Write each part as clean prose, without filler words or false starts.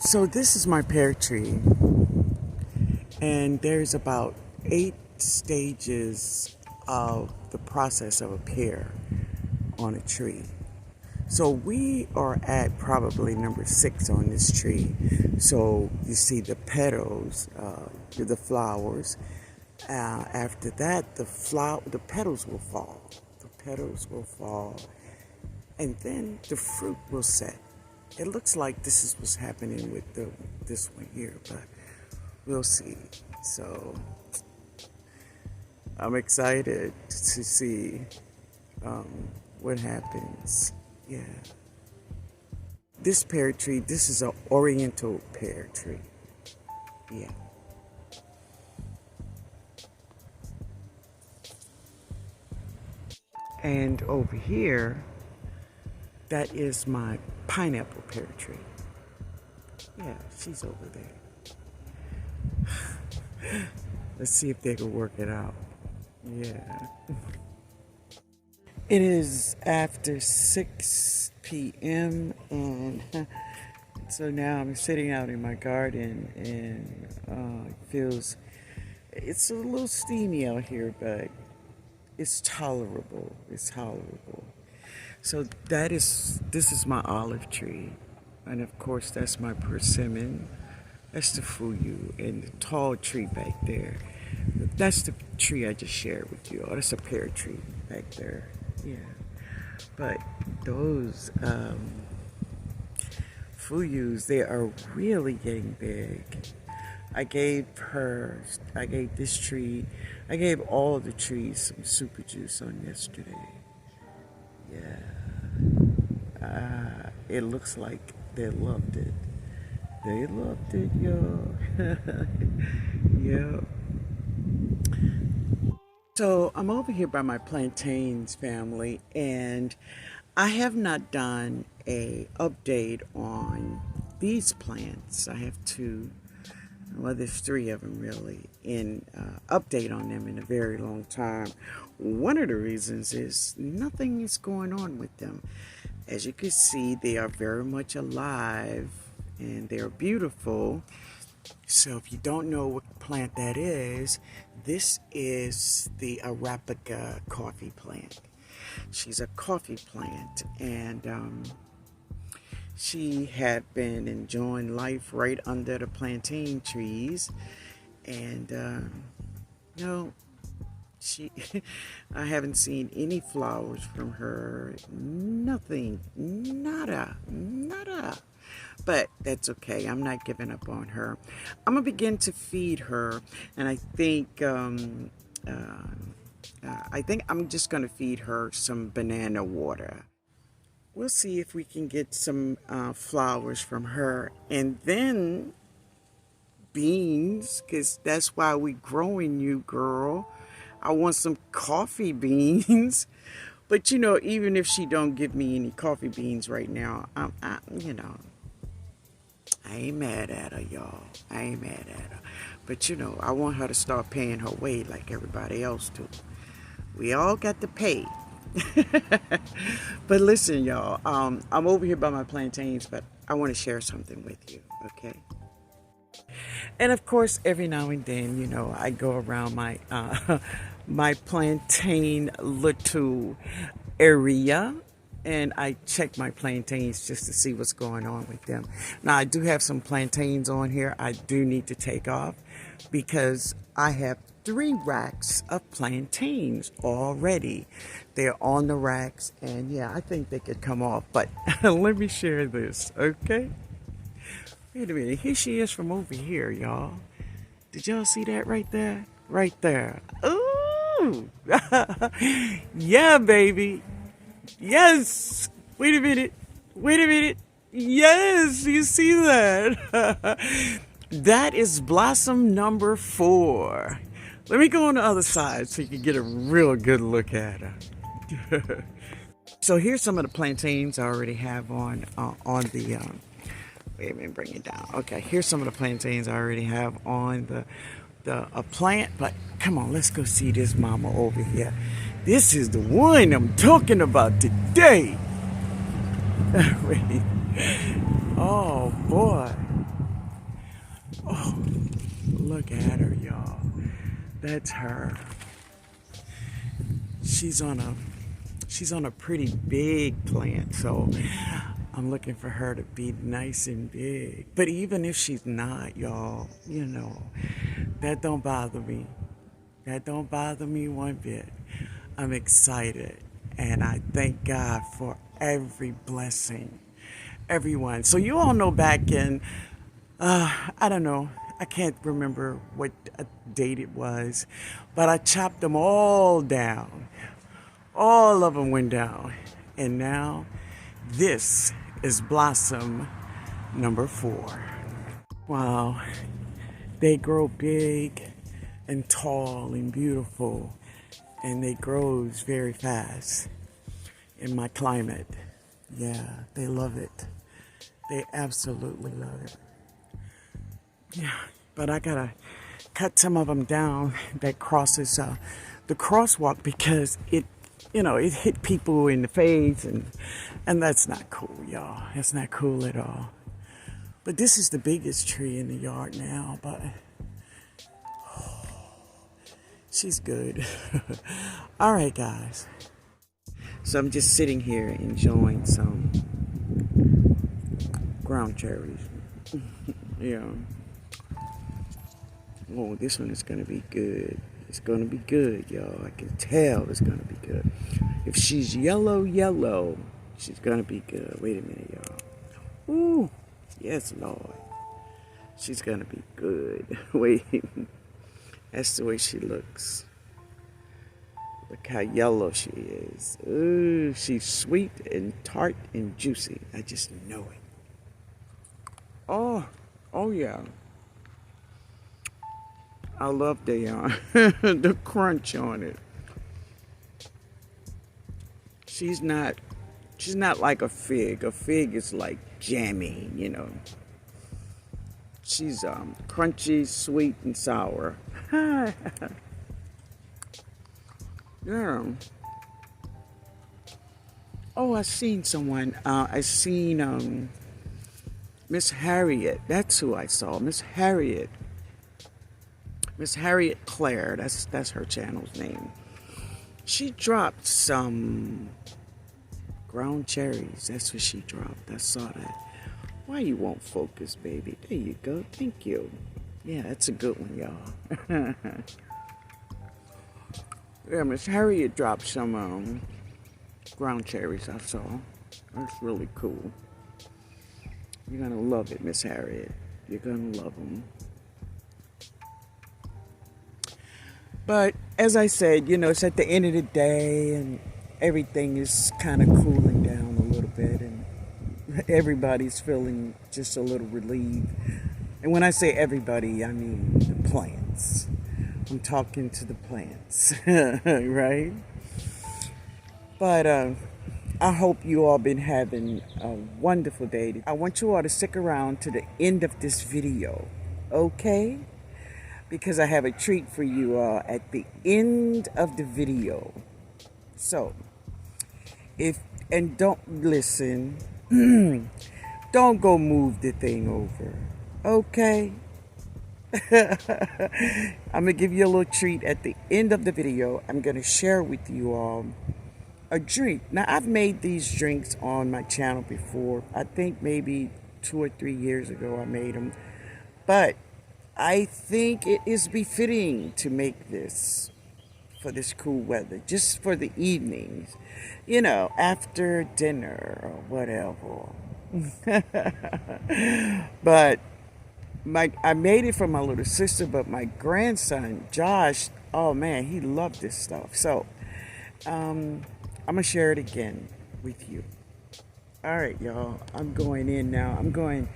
So this is my pear tree, and there's about 8 stages of the process of a pear on a tree. So we are at probably number 6 on this tree. So you see the petals, the flowers. After that, the petals will fall. The petals will fall, and then the fruit will set. It looks like this is what's happening with this one here, but we'll see. So I'm excited to see what happens. Yeah. This pear tree, this is an oriental pear tree. Yeah. And over here, that is my pineapple pear tree. Yeah, she's over there. Let's see if they can work it out. Yeah. It is after 6 p.m. and so now I'm sitting out in my garden, and it's a little steamy out here, but it's tolerable. It's tolerable. So this is my olive tree, and of course that's my persimmon. That's the fuyu, and the tall tree back there. That's the tree I just shared with you. Oh, that's a pear tree back there. Yeah, but those fuyus, they are really getting big. I gave this tree, I gave all the trees some super juice on yesterday. Yeah. It looks like they loved it. They loved it, y'all. Yeah. So I'm over here by my plantains family, and I have not done a update on these plants. I have two. Well, there's 3 of them really, and update on them in a very long time. One of the reasons is nothing is going on with them. As you can see, they are very much alive, and they're beautiful. So if you don't know what plant that is, this is the Arabica coffee plant. She's a coffee plant, and she had been enjoying life right under the plantain trees, and I haven't seen any flowers from her. Nothing, nada. But that's okay. I'm not giving up on her. I'm gonna begin to feed her, and I think I'm just gonna feed her some banana water. We'll see if we can get some flowers from her, and then beans, because that's why we growing you, girl. I want some coffee beans. But even if she don't give me any coffee beans right now, I ain't mad at her, y'all. I ain't mad at her. But I want her to start paying her way like everybody else do. We all got to pay. But listen, y'all, I'm over here by my plantains, but I want to share something with you, okay? And of course, every now and then, I go around my my plantain little area, and I check my plantains just to see what's going on with them. Now, I do have some plantains on here I do need to take off, because I have 3 racks of plantains already. They're on the racks, and yeah, I think they could come off, but let me share this, okay? Wait a minute, here she is from over here, y'all. Did y'all see that right there? Right there. Ooh! Yeah, baby. Yes! Wait a minute. Yes, you see that? That is blossom number 4. Let me go on the other side so you can get a real good look at her. So here's some of the plantains I already have on the... wait a minute, bring it down. Okay, here's some of the plantains I already have on the plant. But come on, let's go see this mama over here. This is the one I'm talking about today. Wait. Oh boy. look at her, y'all. That's her. She's on a pretty big plant, so I'm looking for her to be nice and big. But even if she's not, y'all, that don't bother me. That don't bother me one bit. I'm excited, and I thank God for every blessing, everyone. So you all know back in, I don't know, I can't remember what date it was, but I chopped them all down. All of them went down. And now this is blossom number 4. Wow. They grow big and tall and beautiful, and they grows very fast in my climate. Yeah, they love it. They absolutely love it. Yeah, but I gotta cut some of them down that crosses the crosswalk because it hit people in the face, and that's not cool, y'all. That's not cool at all. But this is the biggest tree in the yard now, but she's good. All right, guys. So I'm just sitting here enjoying some ground cherries. Yeah. Oh, this one is going to be good. It's going to be good, y'all. I can tell it's going to be good. If she's yellow, she's going to be good. Wait a minute, y'all. Ooh, yes, Lord. She's going to be good. Wait. That's the way she looks. Look how yellow she is. Ooh, she's sweet and tart and juicy. I just know it. Oh yeah. I love the crunch on it. She's not like a fig. A fig is like jammy, She's crunchy, sweet, and sour. Yeah. Oh, I seen someone. I seen Miss Harriet. That's who I saw. Miss Harriet Claire. That's her channel's name. She dropped some ground cherries. That's what she dropped. I saw that. Why you won't focus, baby? There you go. Thank you. Yeah, that's a good one, y'all. Yeah, Miss Harriet dropped some ground cherries I saw. That's really cool. You're going to love it, Miss Harriet. You're going to love them. But as I said, it's at the end of the day and everything is kind of cooling down a little bit and everybody's feeling just a little relieved. And when I say everybody, I mean the plants. I'm talking to the plants, right? But I hope you all been having a wonderful day. I want you all to stick around to the end of this video, okay? Because I have a treat for you all at the end of the video. So, don't listen, don't go move the thing over, okay? I'm gonna give you a little treat at the end of the video. I'm gonna share with you all a drink. Now, I've made these drinks on my channel before. I think maybe 2 or 3 years ago I made them. But I think it is befitting to make this for this cool weather, just for the evenings, after dinner or whatever. But I made it for my little sister, but my grandson, Josh, oh man, he loved this stuff. So, I'm going to share it again with you. All right, y'all, I'm going in now. I'm going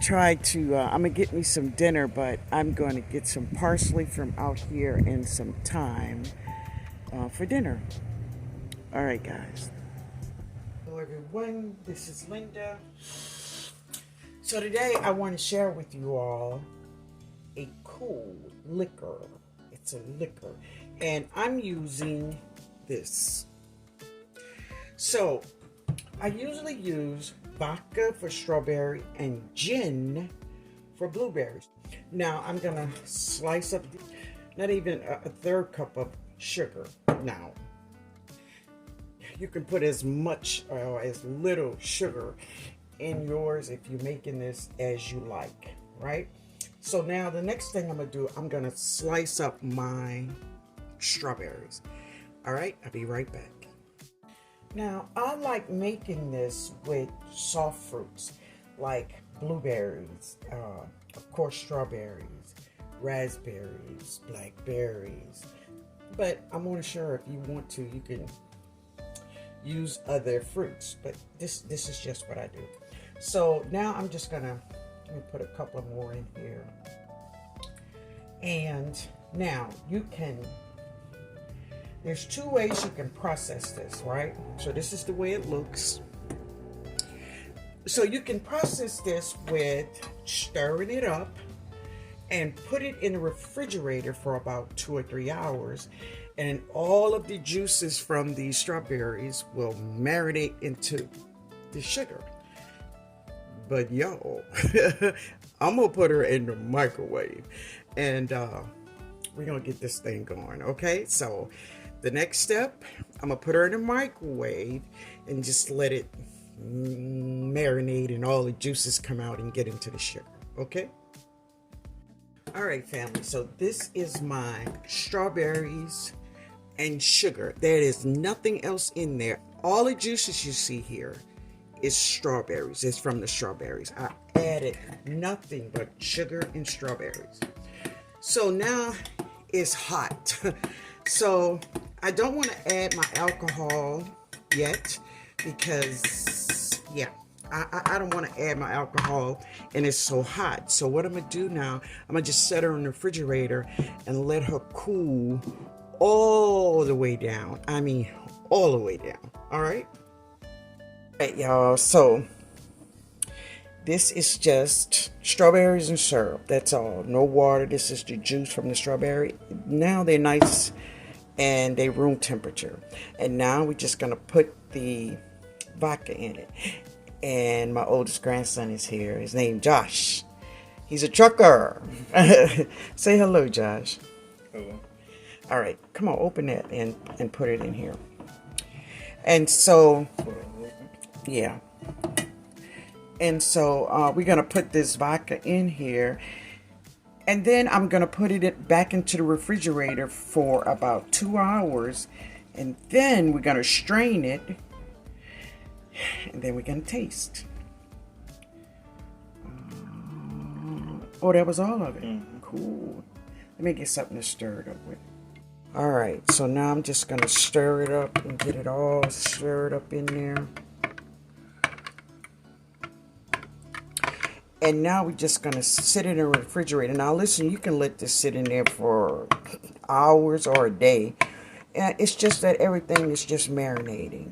to get me some dinner, but I'm going to get some parsley from out here and some thyme for dinner. All right, guys. Hello, everyone. This is Linda. So today I want to share with you all a cool liquor. It's a liquor, and I'm using this. So I usually use vodka for strawberry and gin for blueberries. Now I'm gonna slice up, not even a third cup of sugar. Now, you can put as much or as little sugar in yours if you're making this as you like, right? So now the next thing I'm gonna do, I'm gonna slice up my strawberries. All right, I'll be right back. Now, I like making this with soft fruits like blueberries, of course, strawberries, raspberries, blackberries. But I'm not sure if you want to, you can use other fruits. But this is just what I do. So now I'm just gonna let me put a couple more in here. And now you can. There's two ways you can process this, right? So this is the way it looks. So you can process this with stirring it up and put it in the refrigerator for about 2 or 3 hours. And all of the juices from these strawberries will marinate into the sugar. But yo, I'm gonna put her in the microwave and we're gonna get this thing going, okay? So the next step, I'm gonna put her in the microwave and just let it marinate and all the juices come out and get into the sugar, okay? All right, family, so this is my strawberries and sugar. There is nothing else in there. All the juices you see here is strawberries. It's from the strawberries. I added nothing but sugar and strawberries. So now it's hot. So I don't want to add my alcohol yet because, yeah, I don't want to add my alcohol and it's so hot. So what I'm going to do now, I'm going to just set her in the refrigerator and let her cool all the way down. I mean, all the way down. All right? All right, y'all. So this is just strawberries and syrup. That's all. No water. This is the juice from the strawberry. Now they're nice and they room temperature. And now we're just going to put the vodka in it. And my oldest grandson is here. His name Josh. He's a trucker. Say hello, Josh. Hello. All right, come on, open that and put it in here. And so, yeah. And so we're gonna put this vodka in here, and then I'm gonna put it back into the refrigerator for about 2 hours, and then we're gonna strain it, and then we're gonna taste. Oh, that was all of it. Cool. Let me get something to stir it up with. All right, so now I'm just gonna stir it up and get it all stirred up in there. And now we're just gonna sit it in the refrigerator. Now listen, you can let this sit in there for hours or a day. And it's just that everything is just marinating.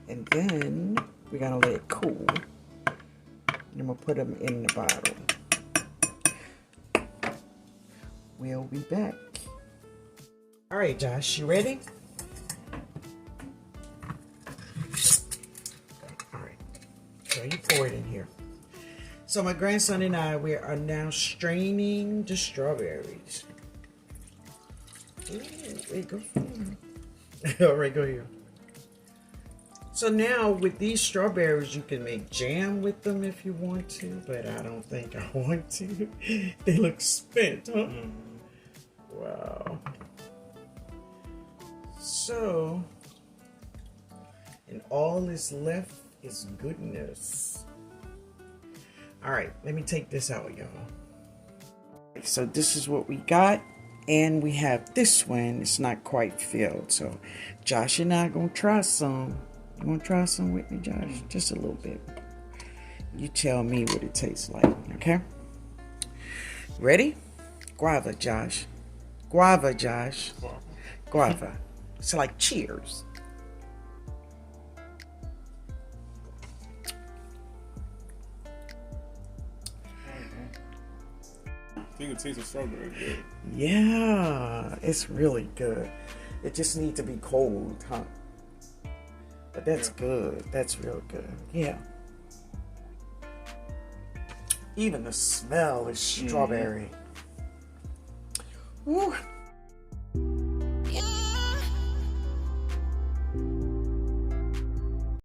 And then we're gonna let it cool. And I'm gonna put them in the bottle. We'll be back. All right, Josh, you ready? All right, so you pour it in here. So my grandson and I, we are now straining the strawberries. Ooh, there you go. All right, go here. So now with these strawberries, you can make jam with them if you want to, but I don't think I want to. They look spent, huh? Wow. So, and all that's left is goodness. All right, let me take this out, y'all. So this is what we got, and we have this one. It's not quite filled, so Josh and I are gonna try some. You wanna try some with me, Josh? Just a little bit. You tell me what it tastes like, okay? Ready? Guava, Josh. Guava, Josh. Guava. It's like cheers. I think it tastes of strawberry good. Yeah, it's really good. It just needs to be cold, huh? But that's good. That's real good. Yeah. Even the smell is strawberry. Woo.